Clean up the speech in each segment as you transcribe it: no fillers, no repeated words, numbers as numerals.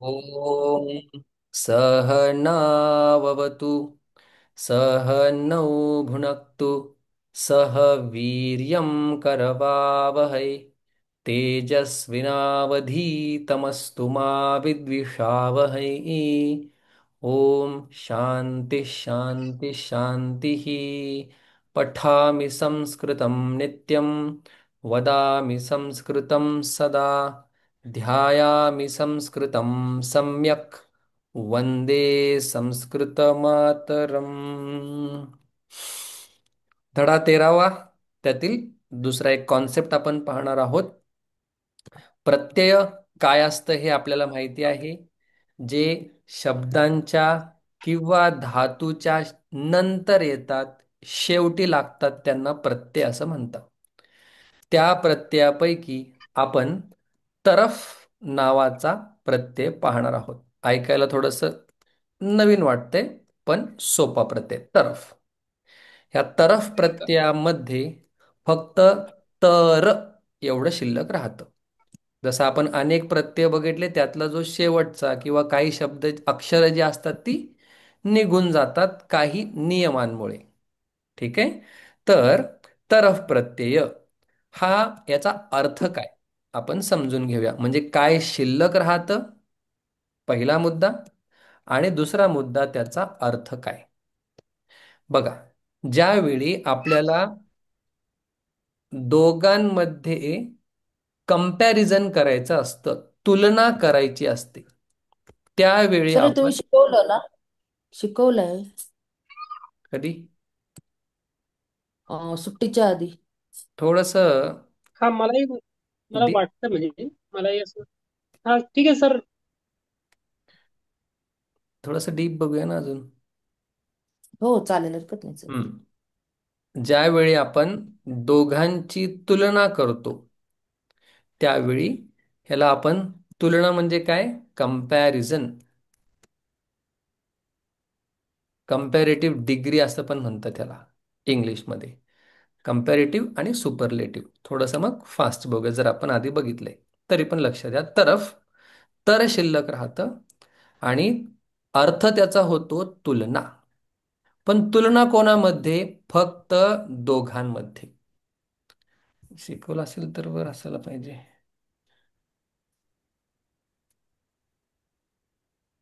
ॐ सहनाववतु सहनौ भुनक्तु सह वीर्यं करवावहै तेजस्विनावधीतमस्तु मा विद्विषावहै। ॐ शान्ति शान्ति शान्तिः। पठामि संस्कृतं नित्यं वदामि संस्कृतं सदा ध्यायामि संस्कृतं सम्यक् वन्दे संस्कृतमातरम्। धडा 13वा, त्यातील दुसरा एक कॉन्सेप्ट आपण पाहणार आहोत. प्रत्यय काय असतं हे आपल्याला माहिती आहे. जे शब्दांच्या किंवा धातूच्या नंतर येतात, शेवटी लागतात, त्यांना प्रत्यय असं म्हणतात. त्या प्रत्ययापैकी आपण तरफ नावाचा प्रत्यय पाहणार आहोत. ऐकायला थोडंसं नवीन वाटतंय, पण सोपा प्रत्यय तरफ. ह्या तरफ प्रत्ययामध्ये फक्त तर एवढं शिल्लक राहतं. जसं आपण अनेक प्रत्यय बघितले, त्यातला जो शेवटचा किंवा काही शब्द अक्षरं जी असतात ती निघून जातात काही नियमांमुळे. ठीक आहे. तर तरफ प्रत्यय हा, याचा अर्थ काय आपण समजून घेऊया. म्हणजे काय शिल्लक राहतं, पहिला मुद्दा. आणि दुसरा मुद्दा, त्याचा अर्थ काय. बघा, ज्यावेळी आपल्याला दोघांमध्ये कंपॅरिझन करायचं असतं, तुलना करायची असते, त्यावेळी सर तुम्ही आपण शिकवलं ना? शिकवलंय कधी सुट्टीच्या आधी. थोडंसं हा मला डीप वाटतं म्हणजे मलाही असं. हा ठीक आहे सर. थोडंसं डीप बघूया ना अजून. हो चालेल, हरकत नाही सर. हम्म. ज्यावेळी आपण दोघांची तुलना करतो, त्यावेळी ह्याला आपण, तुलना म्हणजे काय, कंपॅरिझन, कंपॅरेटिव्ह डिग्री असं पण म्हणतात त्याला इंग्लिशमध्ये. कंपॅरेटिव्ह आणि सुपरलेटिव्ह. थोडंसं मग फास्ट बघूया, जर आपण आधी बघितलंय तरी पण लक्षात द्या. तरफ, तर शिल्लक राहतं आणि अर्थ त्याचा होतो तुलना. पण तुलना कोणामध्ये, फक्त दोघांमध्ये. शिकवलं असेल तर वर असायला पाहिजे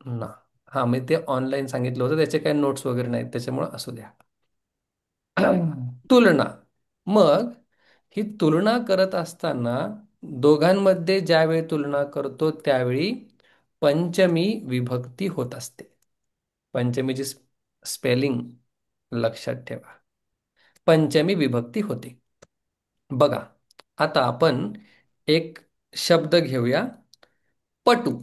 ना. हा, मी ते ऑनलाईन सांगितलं होतं, त्याचे काही नोट्स वगैरे नाहीत, त्याच्यामुळे असू द्या. तुलना. मग ही तुलना करत असताना, दोघांमध्ये ज्यावेळी तुलना करतो त्यावेळी पंचमी विभक्ती होत असते. पंचमीची स्पेलिंग लक्षात ठेवा. पंचमी विभक्ती होते. बघा, आता आपण एक शब्द घेऊया, पटू.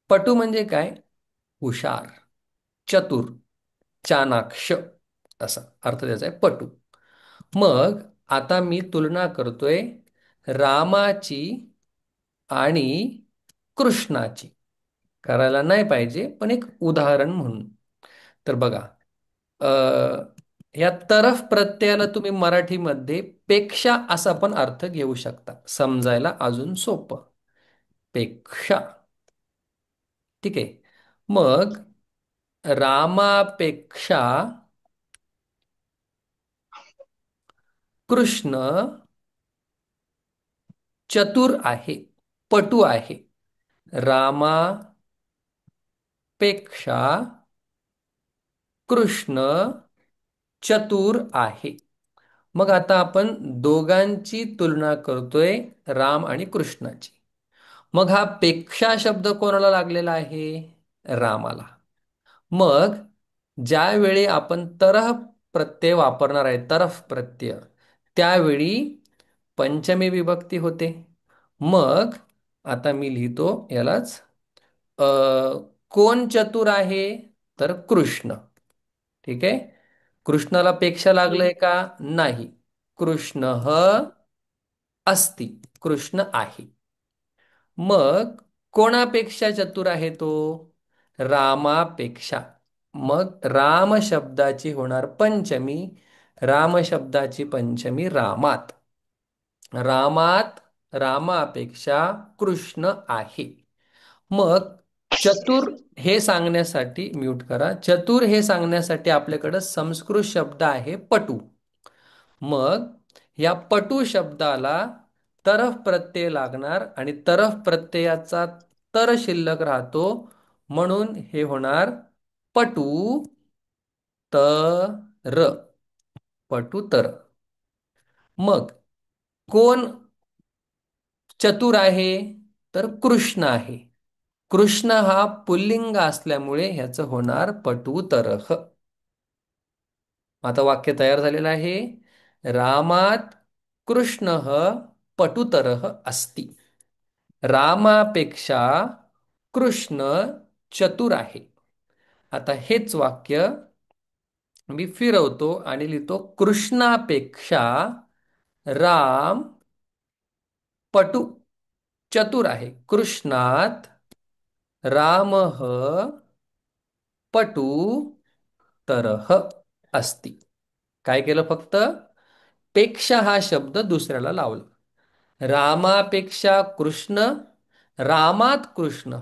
पटू म्हणजे काय, हुशार, चतुर, चाणाक्ष, असा अर्थ त्याचा आहे पटू. मग आता मी तुलना करतोय रामाची आणि कृष्णाची. करायला नाही पाहिजे, पण एक उदाहरण म्हणून. तर बघा, अ, या तरफ प्रत्ययाला तुम्ही मराठीमध्ये पेक्षा असा पण अर्थ घेऊ शकता, समजायला अजून सोपं. पेक्षा. ठीक आहे. मग रामापेक्षा कृष्ण चतुर आहे, पटू आहे. रामापेक्षा कृष्ण चतुर आहे. मग आता आपण दोघांची तुलना करतोय, राम आणि कृष्णाची. मग हा पेक्षा शब्द कोणाला लागलेला आहे, रामाला. मग ज्यावेळी आपण तरफ प्रत्यय वापरणार आहे, तरफ प्रत्यय, त्यावेळी पंचमी विभक्ती होते. मग आता मी लिहितो यालाच, अ, कोण चतुर आहे, तर कृष्ण. ठीक आहे. कृष्णाला पेक्षा हम्म. लागलंय का, नाही. कृष्ण अस्ति, कृष्ण आहे. मग कोणापेक्षा चतुर आहे तो, रामापेक्षा. मग राम शब्दाची होणार पंचमी, राम शब्दाची पंचमी रामात. रामात रामापेक्षा कृष्ण आहे. मग चतुर हे सांगण्यासाठी, म्यूट करा, चतुर हे सांगण्यासाठी आपल्याकडं संस्कृत शब्द आहे पटू. मग या पटू शब्दाला तरफ प्रत्यय लागणार आणि तरफ प्रत्ययाचा तर शिल्लक राहतो, म्हणून हे होणार पटू तर. पटू तर. मग कोण चतुर आहे? तर कृष्ण आहे. कृष्ण हा पुल्लिंग असल्यामुळे ह्याचं होणार पटुतरह. आता वाक्य तयार झालेलं आहे. रामात कृष्ण पटुतरह अस्ति. रामापेक्षा कृष्ण चतुर आहे. आता हेच वाक्य मी फिरवतो आणि लिहितो, कृष्णापेक्षा राम पटू चतुर आहे. कृष्णात रामः पटू तरह अस्ति. काय केलं? फक्त पेक्षा हा शब्द दुसऱ्याला लावला. रामापेक्षा कृष्ण, रामात कृष्ण,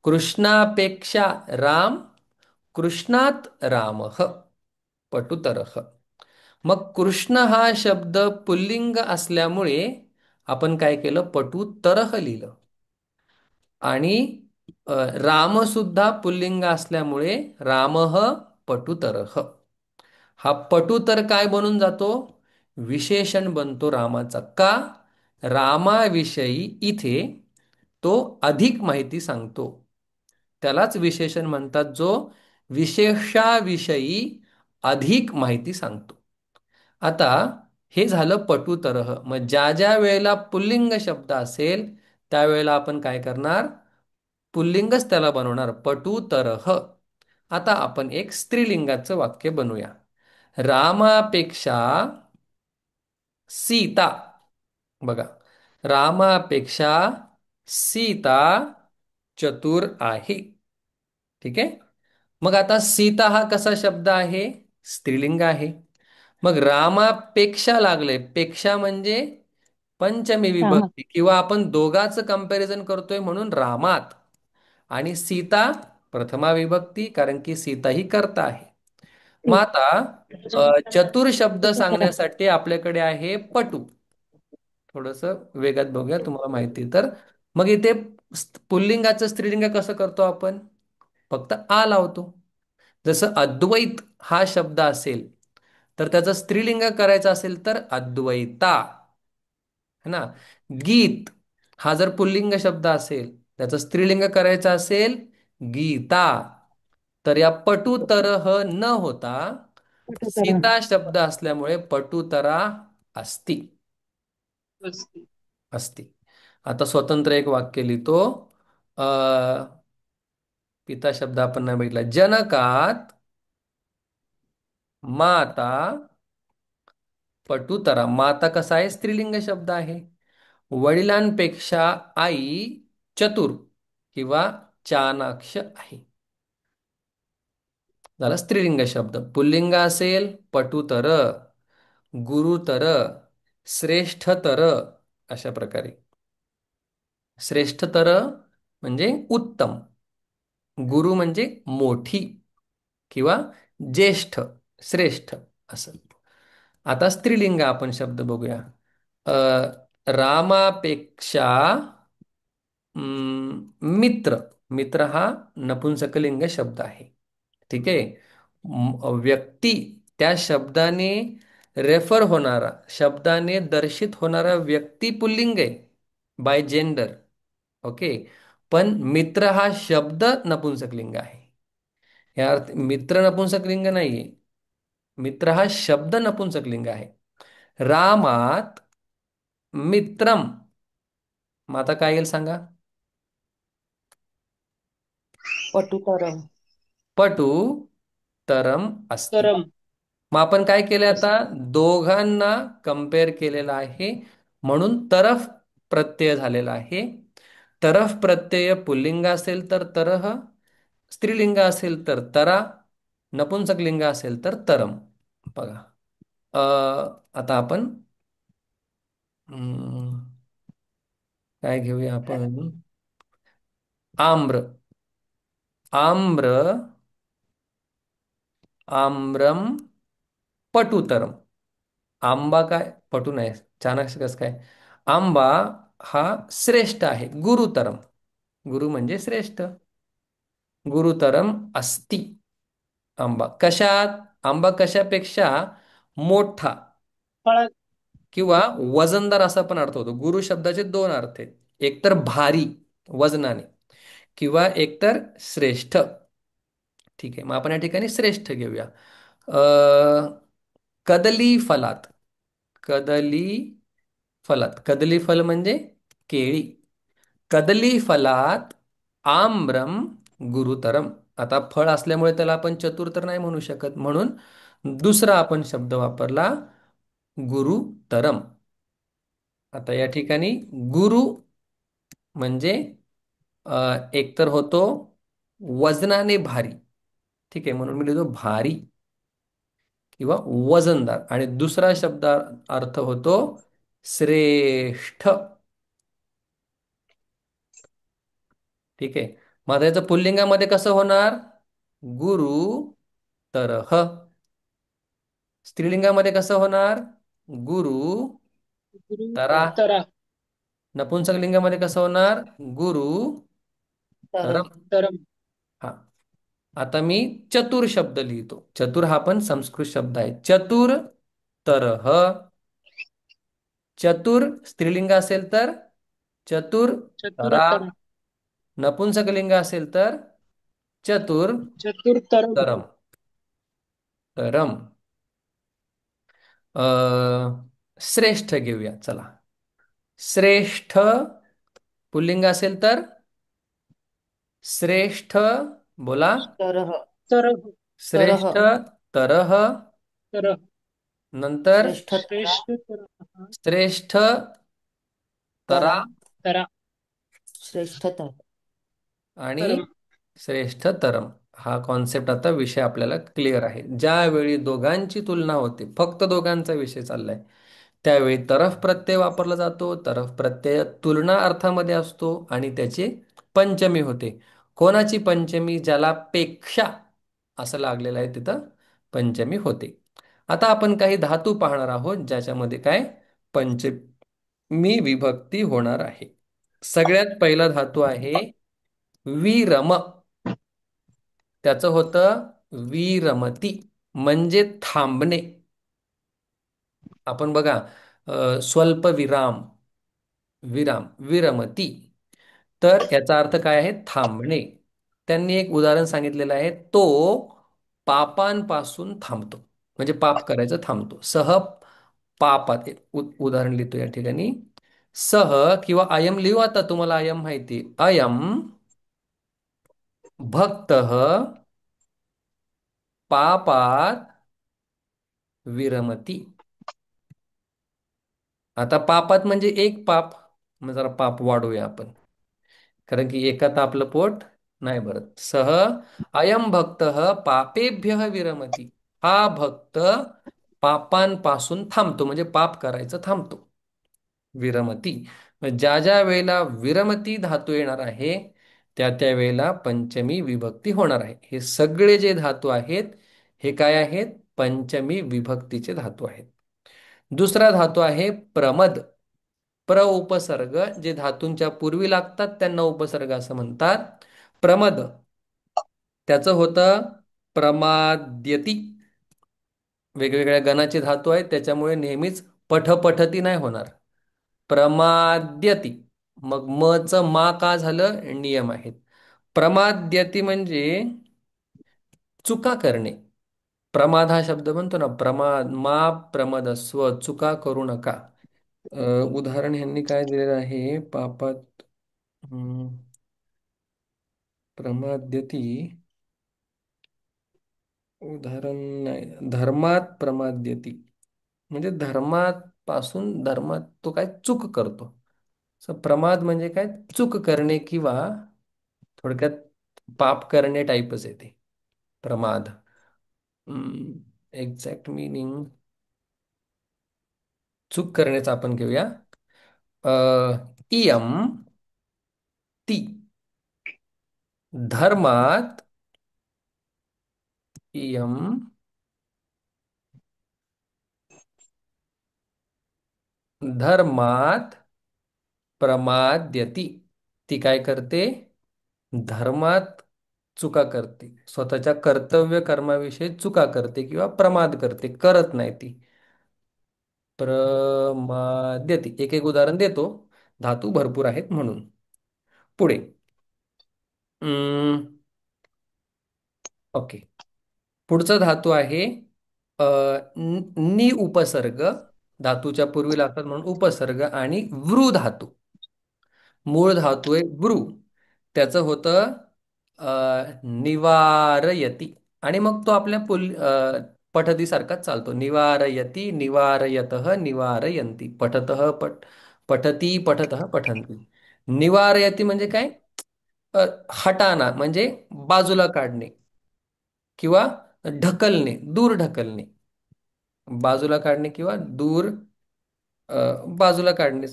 कृष्णापेक्षा राम, कृष्णात रामः पटुतरह. मग कृष्ण हा शब्द पुल्लिंग असल्यामुळे आपण काय केलं? पटुतरह लिहिलं. आणि राम सुद्धा पुल्लिंग असल्यामुळे रामः पटुतरह. हा पटुतर काय बनून जातो? विशेषण बनतो रामाचा. का? रामाविषयी इथे तो अधिक माहिती सांगतो. त्यालाच विशेषण म्हणतात, जो विशेषाविषयी अधिक माहिती सांगतो. आता हे झालं पटुतरह. मग ज्या ज्या वेळेला पुल्लिंग शब्द असेल त्यावेळेला आपण काय करणार? पुल्लिंगच त्याला बनवणार, पटुतरह. आता आपण एक स्त्रीलिंगाचं वाक्य बनवूया. रामापेक्षा सीता. बघा, रामापेक्षा सीता चतुर आहे. ठीक आहे. मग आता सीता हा कसा शब्द आहे? स्त्रीलिंग आहे. मग रामापेक्षा लागले, पेक्षा म्हणजे पंचमी रामा विभक्ती, किंवा आपण दोघांचं कंपॅरिझन करतोय म्हणून रामात. आणि सीता प्रथमा विभक्ती, कारण की सीता ही कर्ता आहे. मग आता चतुर शब्द सांगण्यासाठी आपल्याकडे आहे पटू. थोडस वेगात बघूया, तुम्हाला माहिती तर. मग इथे पुल्लिंगाचं स्त्रीलिंग कसं करतो आपण? फक्त आ लावतो. जसं अद्वैत हा शब्द असेल तर त्याचं स्त्रीलिंग करायचं असेल तर अद्वैता, है ना. गीत हा जर पुल्लिंग शब्द असेल, त्याचं स्त्रीलिंग करायचं असेल गीता, तर या पटुतरह न होता पटुतर सीता शब्द असल्यामुळे पटुतरा अस्ति. असते. अस्ति. आता स्वतंत्र एक वाक्य लिहितो. अ पिता शब्द आपण नाही बघितला. जनकात माता पटुतरा. माता कसा आहे? स्त्रीलिंग शब्द आहे. वडिलांपेक्षा आई चतुर किंवा चाणाक्ष आहे. झाला स्त्रीलिंग शब्द. पुल्लिंग असेल पटुतर, गुरुतर, श्रेष्ठतर, अशा प्रकारे. श्रेष्ठतर म्हणजे उत्तम, गुरु म्हणजे मोठी किंवा ज्येष्ठ, श्रेष्ठ असं. आता स्त्रीलिंग आपण शब्द बघूया. अ, रामापेक्षा मित्र. मित्र हा नपुंसकलिंग शब्द आहे. ठीक आहे. व्यक्ती, त्या शब्दाने रेफर होणारा, शब्दाने दर्शित होणारा व्यक्ती पुल्लिंग आहे बाय जेंडर. ओके. पण मित्र हा शब्द नपुंसकलिंग आहे. या अर्थ मित्र नपुंसकलिंग नाहीये. मित्र हा शब्द नपुंसकलिंग आहे. रामात मित्रम. मग आता काय येईल सांगा? पटुतरम पटू तरम अस्ति. तरम मग आपण काय केलं? आता असते. दोघांना कम्पेअर केलेलं आहे म्हणून तरफ प्रत्यय झालेला आहे. तरफ प्रत्यय पुल्लिंग असेल तर तरह, स्त्रीलिंग असेल तर तरा, नपुंसकलिंग असेल तर तरम. बघा, अ, आता आपण काय घेऊया आपण? आम्र, आम्र, आम्रम, पटुतरम. आंबा काय पटू नाही, चाणक्य कसं काय. आंबा हा श्रेष्ठ आहे, गुरुतरम. गुरु म्हणजे श्रेष्ठ. गुरुतरम अस्ति. आंबा कशात, आंबा कशापेक्षा मोठा फळात. किंवा वजनदार असा पण अर्थ होतो. गुरु शब्दाचे दोन अर्थ आहेत. एकतर भारी वजनाने, किंवा एकतर श्रेष्ठ. ठीक आहे, मग आपण या ठिकाणी श्रेष्ठ घेऊया. कदली फलात, कदली फलात, कदली फल म्हणजे केळी. कदली फलात आम्रम गुरुतरम. आता फळ असल्यामुळे त्याला आपण चतुर तर नाही म्हणू शकत, म्हणून दुसरा आपण शब्द वापरला, गुरुतरम. आता या ठिकाणी गुरु म्हणजे एकतर होतो वजनाने भारी. ठीक आहे, म्हणून मी लिहितो भारी किंवा वजनदार. आणि दुसरा शब्द अर्थ होतो श्रेष्ठ. ठीक आहे, मग आता याचं पुल्लिंगामध्ये कसं होणार, गुरु तरह. स्त्रीलिंगामध्ये कसं होणार, गुरु गुरु तरा. तरा. नपुंसकलिंगामध्ये कसं होणार, गुरु तरम. तरम. तरम. हा, आता मी चतुर शब्द लिहितो. चतुर हा पण संस्कृत शब्द आहे. चतुर तरह. चतुर स्त्रीलिंग असेल तर चतुर तरा. चतुरतरा. नपुंसकलिंग असेल तर चतुर चतुरतरम. तरम. तरम. अ, श्रेष्ठ घेऊया चला. श्रेष्ठ पुल्लिंग असेल तर श्रेष्ठ, बोला. तरह. तरह. तरह. श्रेष्ठ तरह. तरह. नंतर श्रेष्ठ तरा. श्रेष्ठ तरह. श्रेष्ठ तरा. तरा. तरा. श्रेष्ठ तरा. आणि तरम. श्रेष्ठतरम. हा कॉन्सेप्ट, आता विषय आपल्याला क्लिअर आहे. ज्यावेळी दोघांची तुलना होते, फक्त दोघांचा विषय चाललाय, त्यावेळी तरफ प्रत्यय वापरला जातो. तरफ प्रत्यय तुलना अर्थामध्ये असतो आणि त्याची पंचमी होते. कोणाची पंचमी, ज्याला पेक्षा असं लागलेलं आहे तिथं पंचमी होते. आता आपण काही धातू पाहणार आहोत ज्याच्यामध्ये काय पंचमी विभक्ती होणार आहे. सगळ्यात पहिला धातू आहे विरम. त्याचं होतं विरमती, म्हणजे थांबणे. आपण बघा, स्वल्प विराम, विराम, विरमती. तर याचा अर्थ काय आहे, थांबणे. त्यांनी एक उदाहरण सांगितलेलं आहे, तो पापांपासून थांबतो, म्हणजे पाप करायचं थांबतो. सह पापात, एक उदाहरण लिहितो या ठिकाणी. सह किंवा अयम लिहू. आता तुम्हाला अयम माहिती, अयम भक्त पापात विरमती. आता पापात म्हणजे एक पाप, मग जरा पाप वाढवूया आपण, कारण की एकात आपलं पोट नाही भरत. सह अयम भक्त पापेभ्य विरमती. हा भक्त पापांपासून थांबतो, म्हणजे पाप करायचं थांबतो. विरमती. मग ज्या ज्या वेळेला विरमती धातू येणार आहे, त्या त्या वेळेला पंचमी विभक्ती होणार आहे. हे सगळे जे धातू आहेत, हे काय आहेत, पंचमी विभक्तीचे धातू आहेत. दुसरा धातू आहे प्रमद. प्र उपसर्ग, जे धातूंच्या पूर्वी लागतात त्यांना उपसर्ग असं म्हणतात. प्रमद, त्याचं होतं प्रमाद्यती. वेगवेगळ्या गणाचे धातू आहेत, त्याच्यामुळे नेहमीच पठपठती नाही होणार. प्रमाद्यती. मग मचं मा का झालं, नियम आहेत. प्रमाद्यती म्हणजे चुका करणे. प्रमाद हा शब्द म्हणतो ना, प्रमाद, मा प्रमदस्व, चुका करू नका. अ, उदाहरण ह्यांनी काय दिलेलं आहे पापात. हम्म, प्रमाद्यती. उदाहरण नाही, धर्मात प्रमाद्यती म्हणजे धर्मात पासून, धर्मात तो काय चूक करतो. प्रमाद म्हणजे काय, चूक करणे किंवा थोडक्यात पाप करणे टाईपच आहे ते प्रमाद. एक्झॅक्ट मीनिंग चूक करण्याचं आपण घेऊया. इयम ती. धर्मात इयं धर्मात प्रमाद्यति. ती काय करते? धर्मात चुका करते, स्वतःच्या कर्तव्य कर्माविषयी चुका करते किंवा प्रमाद करते, करत नाही ती. प्रमाद्यति एक एक उदाहरण देतो, धातू भरपूर आहेत म्हणून. पुढे ओके. पुढचा धातू आहे नि उपसर्ग. धातूच्या पूर्वी लागतात म्हणून उपसर्ग. आणि वृ धातू. मूळ धातू आहे वृ. त्याचं होतं निवारयती. आणि मग तो आपल्या पठतीसारखाच चालतो. निवारयती, निवारयतः, निवारयन्ति, पठतः पठती, पठतः पठन्ति. निवारयती म्हणजे काय? हटाना म्हणजे बाजूला काढणे किंवा ढकलणे, दूर ढकलणे. बाजूला काढणे किंवा दूर बाजूला काढणे,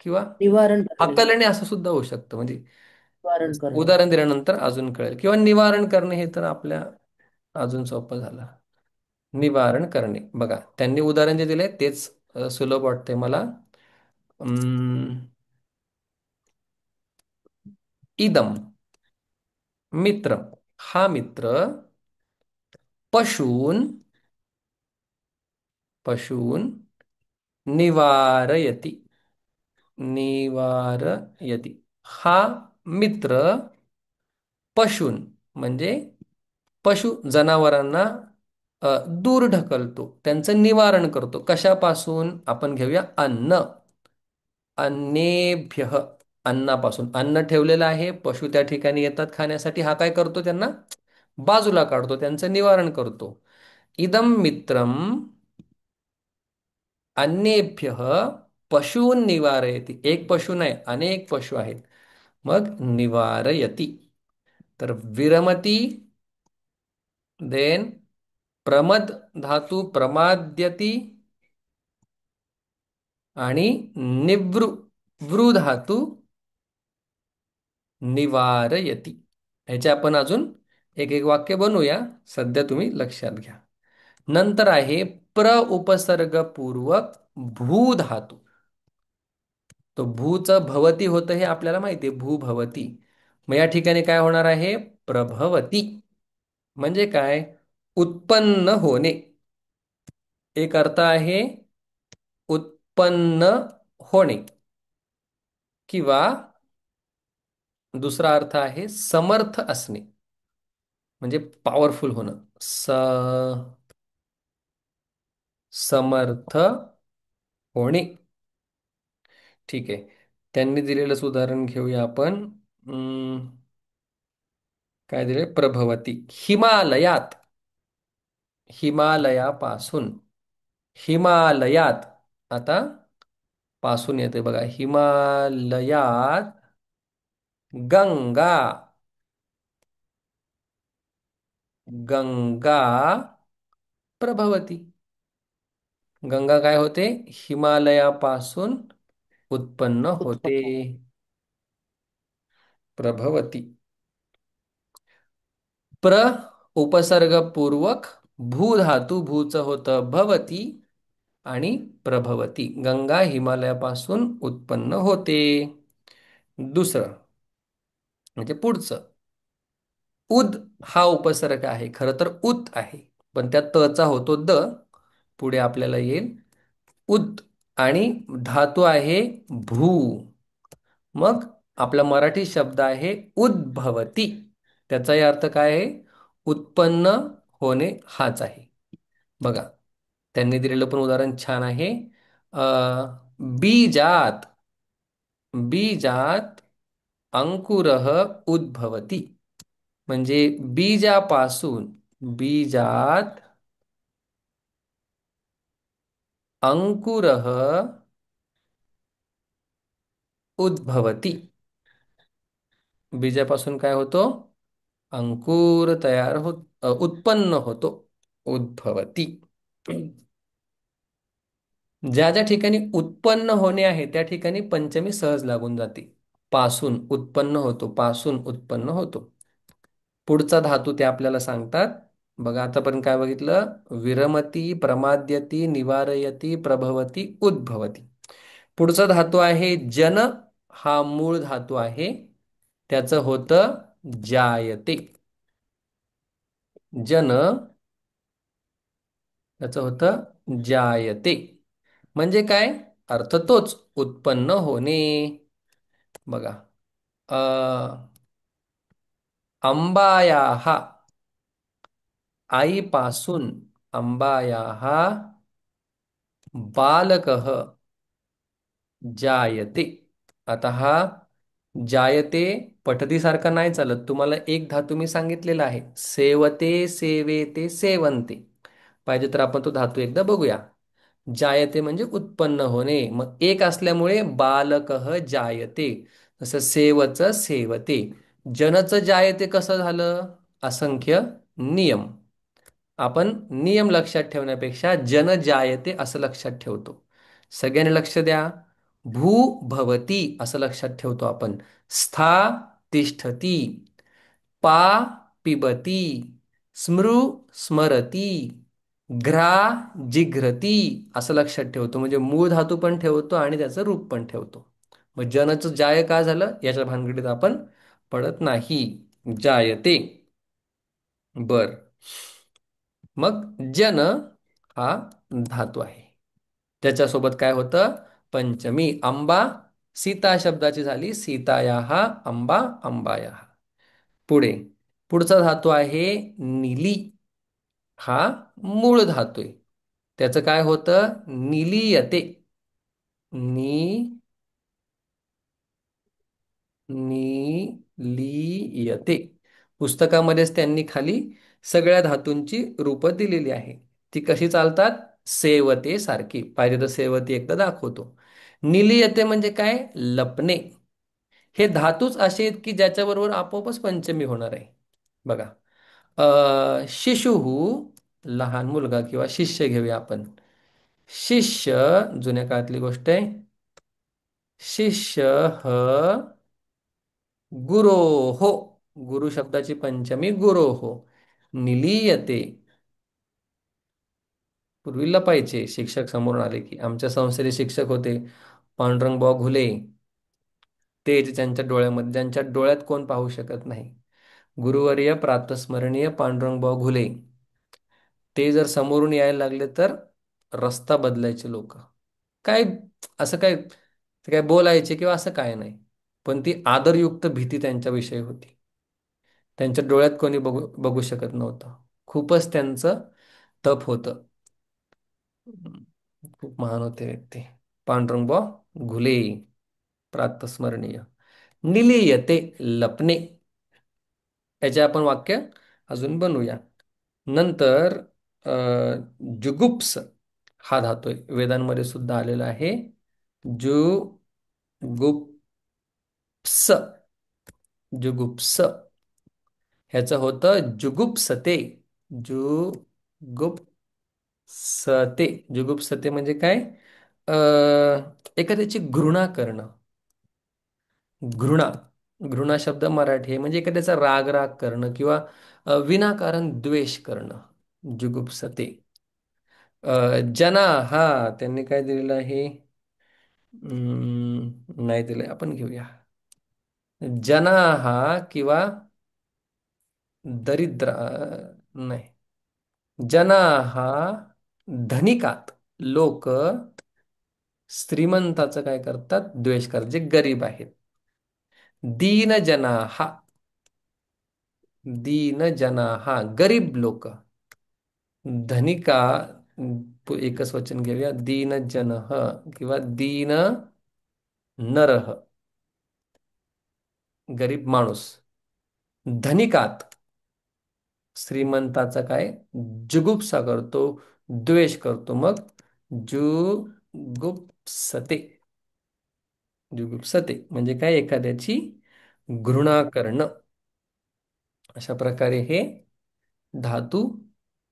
किंवा निवारण करणे. हाकलणे असं सुद्धा होऊ शकतं. म्हणजे निवारण करणे. उदाहरण दिल्यानंतर अजून कळेल. किंवा निवारण करणे हे तर आपल्या अजून सोपं झालं. निवारण करणे बघा, त्यांनी उदाहरण जे दिले तेच सुलभ वाटते मला. अं, इदम मित्र. हा मित्र पशून पशून निवारयति. निवारयति. हा मित्र पशून म्हणजे पशु जनावरांना दूर ढकलतो, त्यांचं निवारण करतो. कशापासून? आपण घेऊया अन्न. अन्नेभ्य, अन्नापासून. अन्न ठेवलेलं आहे, पशु त्या ठिकाणी येतात खाण्यासाठी. हा काय करतो? त्यांना बाजूला काढतो, त्यांचं निवारण करतो. इदम मित्रम अन्येभ्य पशून निवारयति. एक पशु नाही, अनेक पशु आहेत. मग निवारयति. तर विरमती, देन प्रमद धातू प्रमाद्यती, आणि निवृ वृ धातू निवारयति. ह्याचे आपण अजून एक एक वाक्य बनवूया. सध्या तुम्ही लक्षात घ्या. नंतर आहे प्र उपसर्गपूर्वक भू धातू. तो भूचं भवती होतं हे आपल्याला माहिती आहे, भू भवती. मग या ठिकाणी काय होणार आहे? प्रभवती. म्हणजे काय? उत्पन्न होणे. एक अर्थ आहे उत्पन्न होणे, किंवा दुसरा अर्थ आहे समर्थ असणे, म्हणजे पॉवरफुल होणं. समर्थ होणे. ठीक आहे. त्यांनी दिलेलंच उदाहरण घेऊया आपण. काय दिले? प्रभवती. हिमालयात. हिमालयापासून. हिमालयात. आता पासून येते बघा. हिमालयात गंगा. गंगा प्रभवती. गंगा काय होते? हिमालयापासून उत्पन्न होते. प्रभवती. प्र उपसर्गपूर्वक भू धातू. भूचं होतं भवती आणि प्रभवती. गंगा हिमालयापासून उत्पन्न होते. दुसरं म्हणजे पुढचं, उद हा उपसर्ग आहे. खरं तर उत आहे, पण त्या तचा होतो द. पुढे आपल्याला येईल उद. आणि धातू आहे भू. मग आपला मराठी शब्द आहे उद्भवती. त्याचाही अर्थ काय आहे? उत्पन्न होणे हाच आहे. बघा, त्यांनी दिलेलं पण उदाहरण छान आहे. बीजात. बीजात अंकुरः उद्भवती. म्हणजे बीजापासून. बीजात अंकुरः उद्भवती. बीजापासून काय होतो? अंकुर तयार उत्पन्न होतो. उद्भवती. ज्या ज्या ठिकाणी उत्पन्न होणे आहे त्या ठिकाणी पंचमी सहज लागून जाते. पासून उत्पन्न होतो, पासून उत्पन्न होतो. पुढचा धातू ते आपल्याला सांगतात. बघा आतापर्यंत काय बघितलं? विरमती, प्रमाद्यती, निवारयती, प्रभवती, उद्भवती. पुढचा धातू आहे जन. हा मूळ धातू आहे. त्याचं होतं जायते. जन, त्याचं होतं जायते. म्हणजे काय? अर्थ तोच, उत्पन्न होणे. बघा, अ अंबायाहा, आईपासून, अंबायाहा बालकः जायते. आता हा जायते पठतीसारखा नाही चालत. तुम्हाला एक धातू मी सांगितलेला आहे, सेवते, सेवेते, सेवंते. पाहिजे तर आपण तो धातू एकदा बघूया. जायते म्हणजे उत्पन्न होणे. मग एक असल्यामुळे बालकः जायते. तसं सेवच सेवते. जनच जायते कसं झालं? असंख्य नियम. आपण नियम लक्षात ठेवण्यापेक्षा जन जायते असं लक्षात ठेवतो. सगळ्यांनी लक्ष द्या. भू भवती असं लक्षात ठेवतो आपण. स्था तिष्ठती, पा पिबती, स्मृ स्मरती, घ्रा जिघ्रती असं लक्षात ठेवतो. म्हणजे मूळ धातू पण ठेवतो आणि त्याचं रूप पण ठेवतो. मग जनचं जाय का झालं याच्या भानगडीत आपण पडत नाही. जायते. बर. मग जन हा धातू आहे. त्याच्यासोबत काय होतं? पंचमी. आंबा सीता शब्दाची झाली सीताया, आंबा अंबाया. पुढे पुढचा धातू आहे निली. हा मूळ धातू आहे. त्याचं काय होतं? निलीयते. नि निलीयते. पुस्तकामध्येच त्यांनी खाली सगळ्या धातूंची रूपं दिलेली आहे. ती कशी चालतात? सेवते सारखी. पाहिजे तर सेवते एकदा दाखवतो. निलीयते म्हणजे काय? लपणे. हे धातूच असे आहेत की ज्याच्याबरोबर आपोआपच पंचमी होणार आहे. बघा, शिशुहू लहान मुलगा किंवा शिष्य घेऊया आपण. शिष्य जुन्या काळातली गोष्ट आहे. शिष्य गुरोहो. गुरु शब्दाची पंचमी गुरोहो. निलीयते. पूर्वी लपायचे शिक्षक समोरून आले की. आमच्या संस्थेचे शिक्षक होते पांडुरंग बुवा घुले. तेज त्यांच्या डोळ्यामध्ये, ज्यांच्या डोळ्यात कोण पाहू शकत नाही. गुरुवर्य प्रातस्मरणीय पांडुरंग बुवा घुले. ते जर समोरून यायला लागले तर रस्ता बदलायचे लोक. काय असं काय, ते काय बोलायचे किंवा असं काय नाही. पण ती आदरयुक्त भीती त्यांच्याविषयी होती. त्यांच्या डोळ्यात कोणी बघू बघू शकत नव्हतं. खूपच त्यांचं तप होतं. खूप महान होते व्यक्ती. पांडुरंगबुवा घुले, प्रातस्मरणीय. निलीयते लपणे. याचे आपण वाक्य अजून बनवूया. नंतर जुगुप्स हा धातू आहे. वेदांमध्ये सुद्धा आलेला आहे. जुगुप्स. जुगुप्स. ह्याचं होतं जुगुप्सते. जुगुप्सते. जुगुप्सते म्हणजे काय? अ एखाद्याची घृणा करणं. घृणा. घृणा शब्द मराठी आहे. म्हणजे एखाद्याचा राग राग करणं किंवा विनाकारण द्वेष करणं. जुगुप्सते. जना हा त्यांनी काय दिलेलं आहे? नाही दिलंय, आपण घेऊया. जना हा किंवा दरिद्र, नाही. जना हा धनिकात लोक श्रीमंताचं काय करतात? द्वेष करतात, जे गरीब आहेत. दीन जना हा, दीन जना हा गरीब लोक. धनिका एकच वचन घेऊया. दीन जन किंवा दीन नरह, गरीब माणूस. धनिकात श्रीमंताचा काय? जुगुप्सा करतो, द्वेष करतो. मग जुगुप्सते. जुगुप्सते म्हणजे काय? एखाद्याची घृणा करणं. अशा प्रकारे हे धातू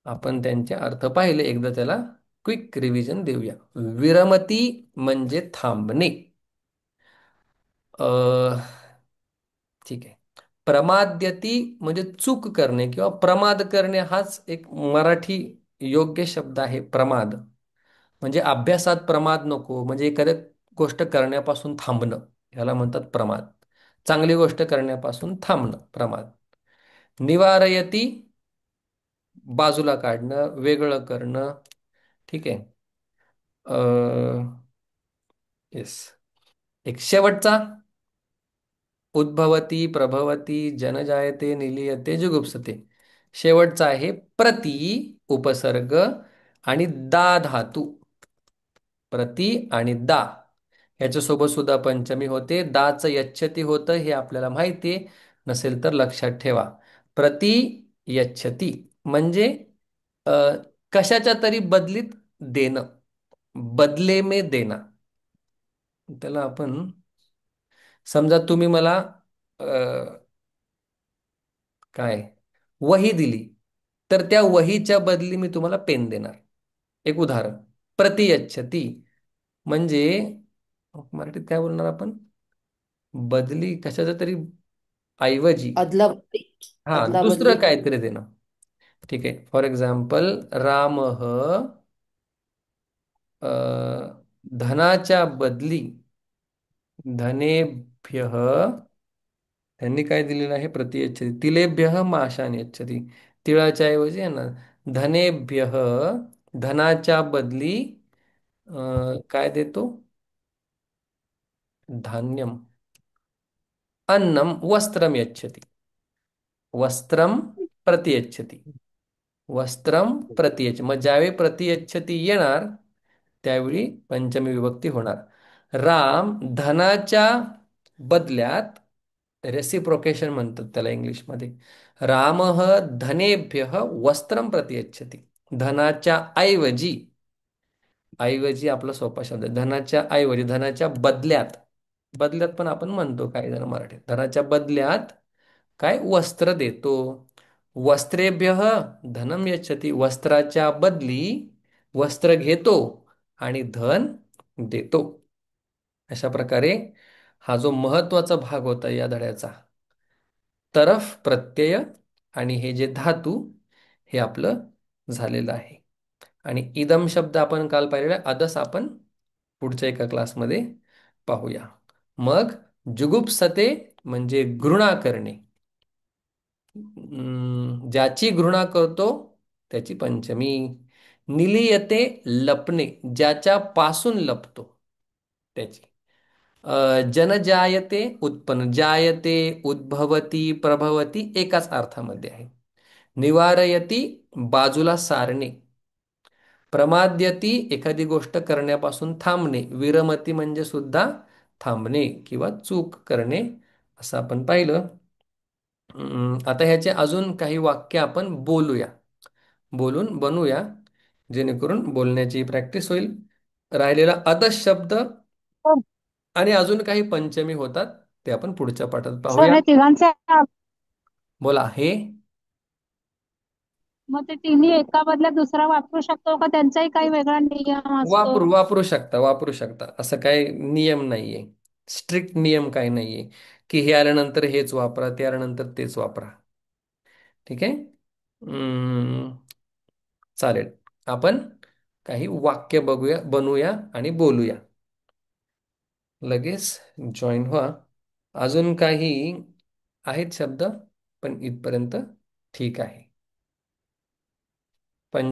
आपण त्यांचे अर्थ पाहिले. एकदा त्याला क्विक रिव्हिजन देऊया. विरमती म्हणजे थांबणे. अ ठीक आहे. प्रमाद्यती म्हणजे चूक करणे किंवा प्रमाद करणे हाच एक मराठी योग्य शब्द आहे प्रमाद. म्हणजे अभ्यासात प्रमाद नको म्हणजे एखाद्या गोष्ट करण्यापासून थांबणं ह्याला म्हणतात प्रमाद. चांगली गोष्ट करण्यापासून थांबणं प्रमाद. निवारयती बाजूला काढणं, वेगळं करणं. ठीक आहे. येस. एक शेवटचा उद्भवती, प्रभवती, जनजायते, निलीयते, जुगुप्सते. शेवटचा आहे प्रति, उपसर्ग आणि दा धातू. प्रति आणि दा याच्यासोबत सुद्धा पंचमी होते. दाचं यच्छती होतं हे आपल्याला माहिती आहे. नसेल तर लक्षात ठेवा. प्रति यच्छती म्हणजे अ, कशाच्या तरी बदलीत देणं. बदले में देना. त्याला आपण समजा तुम्ही मला अ, काय वही दिली तर त्या वहीच्या बदली मी तुम्हाला पेन देणार. एक उदाहरण. प्रतियच्छती म्हणजे मराठीत काय बोलणार आपण? बदली कशाच्या तरी ऐवजी अदला हा अदला दुसरं बदली. काहीतरी देणं. ठीक आहे. फॉर एक्झाम्पल रामः धनाच्या बदली धनेभ्यः त्यांनी काय दिलेलं आहे प्रतियच्छती तिलेभ्यः माशान यच्छती. तिळाच्या ऐवजी आहे ना धनेभ्यः धनाच्या बदली काय देतो? धान्यम अन्नम वस्त्रम यच्छती. वस्त्रम प्रतियच्छती. वस्त्रम प्रतियच्छ मग ज्यावेळी प्रतियच्छती येणार त्यावेळी पंचमी विभक्ती होणार. राम धनाच्या बदल्यात रेसिप्रोकेशन म्हणतात त्याला इंग्लिशमध्ये. रामः धनेभ्यः वस्त्रम प्रतियच्छती. धनाच्या ऐवजी ऐवजी आपला सोपा शब्द आहे. धनाच्या ऐवजी धनाच्या बदल्यात बदल्यात पण आपण म्हणतो काही जण मराठीत धनाच्या बदल्यात काय वस्त्र देतो. वस्त्रेभ्यः धनम यच्छती वस्त्राच्या बदली वस्त्र घेतो आणि धन देतो. अशा प्रकारे हा जो महत्वाचा भाग होता या धड्याचा तरफ प्रत्यय आणि हे जे धातू हे आपलं झालेलं आहे. आणि इदम शब्द आपण काल पाहिलेला अदस आपण पुढच्या एका क्लासमध्ये पाहूया. मग जुगुप्सते म्हणजे घृणा करणे. ज्याची घृणा करतो त्याची पंचमी. निलीयते लपणे ज्याच्या पासून लपतो त्याची. जनजायते उत्पन्न जायते उद्भवती प्रभवती एकाच अर्थामध्ये आहे. निवारयती बाजूला सारणे. प्रमाद्यती एखादी गोष्ट करण्यापासून थांबणे. विरमती म्हणजे सुद्धा थांबणे किंवा चूक करणे असं आपण पाहिलं. आता ह्याचे अजून काही वाक्य आपण बोलूया. बोलून बनवूया जेणेकरून बोलण्याची प्रॅक्टिस होईल. राहिलेला अदश शब्द हो. आणि अजून काही पंचमी होतात ते आपण पुढच्या पाठात सर पाहूया. हे तिघांचे बोला हे मग ते तिन्ही एका बदल्यात दुसरा वापरू शकतो का त्यांचाही काही वेगळा नियम असतो? वापरू शकता असं काही नियम नाहीये. स्ट्रिक्ट नियम काही नाहीये की हे आल्यानंतर हेच वापरा ते आल्यानंतर तेच वापरा. ठीक आहे. अं, चालेल. आपण काही वाक्य बघूया बनवूया आणि बोलूया. लगेच जॉईन व्हा. अजून काही आहेत शब्द पण इथपर्यंत ठीक आहे.